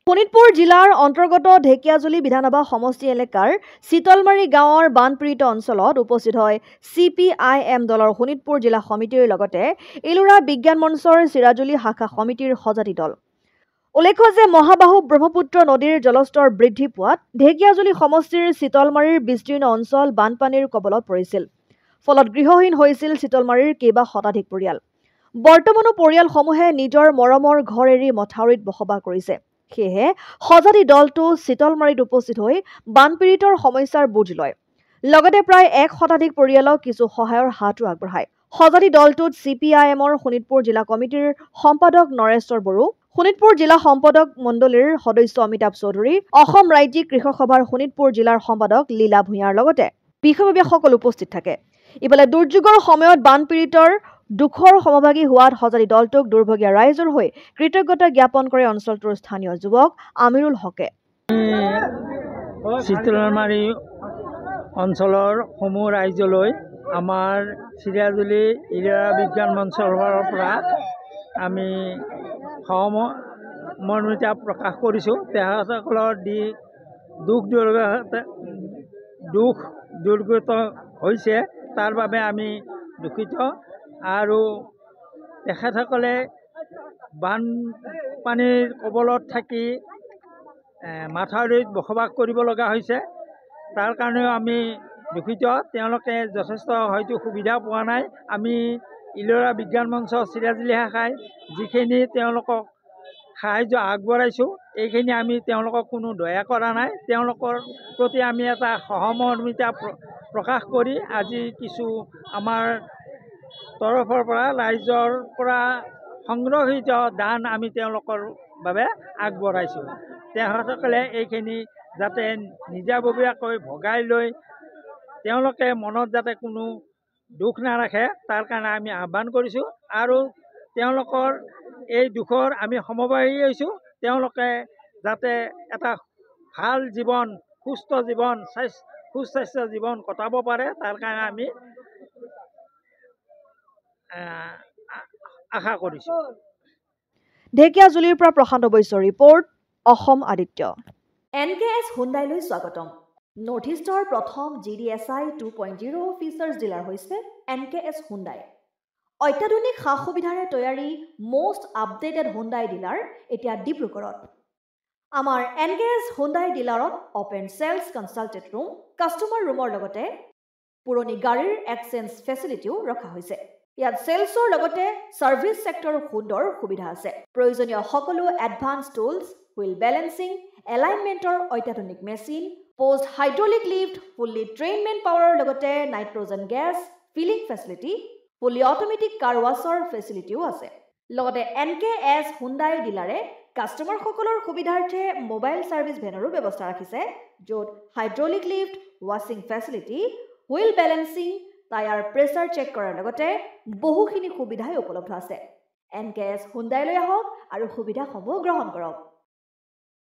শোণিতপুৰ জিলাৰ অন্তৰ্গত ঢেকিয়াজুলি বিধানসভা সমষ্টি এলেকাৰ চিতলমাৰী গাঁৱৰ বানপীড়িত অঞ্চলত উপস্থিত হয় CPIM দলৰ শোণিতপুৰ জিলা সমিতিৰ লগতে ইলোৰা বিজ্ঞান মঞ্চৰ চিৰাজুলি শাখা সমিতিৰ সজাতি দল। উল্লেখ্য যে মহাবাহু ব্ৰহ্মপুত্ৰ নদীৰ জলস্তৰ বৃদ্ধি পোৱাত ঢেকিয়াজুলি সমষ্টিৰ চিতলমাৰীৰ বিস্তীৰ্ণ অঞ্চল বানপানীৰ কবলত পৰিছিল। ফলত গৃহহীন হৈছিল চিতলমাৰীৰ কেইবা শতাধিক পৰিয়াল। বৰ্তমানো পৰিয়ালসমূহে নিজৰ মৰমৰ ঘৰ এৰি মথাউৰিত বসবাস কৰিছে। সেয়েহে সজাতি দলটো চিতলমাৰীত উপস্থিত হৈ বানপীড়িতৰ সমস্যাৰ বুজ লয়। লগতে প্ৰায় 1 শতাধিক পৰিয়ালক কিছু সহায়ৰ হাতো আগবঢ়ায়। সজাতি দলটোত CPIMৰ শোণিতপুৰ জিলা কমিটিৰ সম্পাদক নৰেশ্বৰ বড়ো, শোণিতপুৰ জিলা সম্পাদক মণ্ডলীৰ সদস্য অমিতাভ চৌধুৰী, অসম ৰাজ্যিক কৃষক সভাৰ শোণিতপুৰ জিলাৰ সম্পাদক লীলা ভূঞাৰ লগতে বিষয়ববীয়াসকল উপস্থিত থাকে। ইফালে দুৰ্যোগৰ সময়ত বানপীড়িতৰ দুখৰ সমভাগী হোৱাত সজাতি দলটোক দুৰ্ভগীয়া ৰাইজৰ হৈ কৃতজ্ঞতা জ্ঞাপন কৰে অঞ্চলটোৰ স্থানীয় যুৱক আমিৰুল হকে। চিতলমাৰী অঞ্চলৰ সমূহ ৰাইজলৈ আমাৰ চিৰাজুলি ইলোৰা বিজ্ঞান মঞ্চৰ পৰা আমি সহমৰ্মিতা প্ৰকাশ কৰিছোঁ। তেখেতসকলৰ দুখ দুৰ্গত হৈছে, তাৰ বাবে আমি দুখিত। আৰু তেখেতসকলে বানপানীৰ কবলত থাকি মাথাউৰিত বসবাস কৰিব লগা হৈছে, তাৰ কাৰণেও আমি দুখিত। তেওঁলোকে যথেষ্ট হয়তো সুবিধা পোৱা নাই। আমি ইলোৰা বিজ্ঞান মঞ্চ চিৰাজুলি শাখাই যিখিনি তেওঁলোকক সাহায্য আগবঢ়াইছোঁ, এইখিনি আমি তেওঁলোকক কোনো দয়া কৰা নাই। তেওঁলোকৰ প্ৰতি আমি এটা সহমৰ্মিতা প্ৰকাশ কৰি আজি কিছু আমাৰ তৰফৰ পৰা ৰাইজৰ পৰা সংগ্ৰহিত দান আমি তেওঁলোকৰ বাবে আগবঢ়াইছোঁ। তেখেতসকলে এইখিনি যাতে নিজাববীয়াকৈ ভগাই লৈ তেওঁলোকে মনত যাতে কোনো দুখ নাৰাখে, তাৰ কাৰণে আমি আহ্বান কৰিছোঁ। আৰু তেওঁলোকৰ এই দুখৰ আমি সমভাগী হৈছোঁ। তেওঁলোকে যাতে এটা ভাল জীৱন, সুস্বাস্থ্য জীৱন কটাব পাৰে, তাৰ কাৰণে আমি আশা কৰিছোঁ। ঢেকিয়াজুলিৰ পৰা প্ৰশান্ত বৈশ্যৰ ৰিপৰ্ট, অসম আদিত্য। NKS হুণ্ডাইলৈ স্বাগতম। নৰ্থ ইষ্টৰ প্ৰথম GDSI 2.0 ফিচাৰ্ছ ডিলাৰ হৈছে NKS হুণ্ডাই। অত্যাধুনিক সা সুবিধাৰে তৈয়াৰী মষ্ট আপডেটেড হুণ্ডাই ডিলাৰ এতিয়া ডিব্ৰুগড়ত। আমাৰ NKS হুণ্ডাই ডিলাৰত open sales consulted room, customer ৰুমৰ লগতে পুৰণি গাড়ীৰ এক্সচেঞ্জ ফেচিলিটিও ৰখা হৈছে। ইয়াত চেলছৰ লগতে সাৰ্ভিস সেক্টৰৰ সুন্দৰ সুবিধা আছে। প্ৰয়োজনীয় সকলো এডভান্স টুলছ, হুইল বেলেন্সিং, এলাইনমেন্টৰ অত্যাধুনিক machine, post hydraulic lift, fully trained man পাৱাৰৰ লগতে nitrogen gas filling facility, fully automatic car washer ফেচিলিটিও আছে। লগতে NKS হুণ্ডাই ডিলাৰে কাষ্টমাৰসকলৰ সুবিধাৰ্থে মোবাইল সাৰ্ভিস ভেনৰো ব্যৱস্থা ৰাখিছে, য'ত হাইড্ৰলিক লিফ্ট, ৱাছিং facility, wheel balancing, tyre pressure check কৰাৰ লগতে বহুখিনি সুবিধাই উপলব্ধ আছে। NKS হুণ্ডাইলৈ আহক আৰু সুবিধাসমূহ গ্ৰহণ কৰক।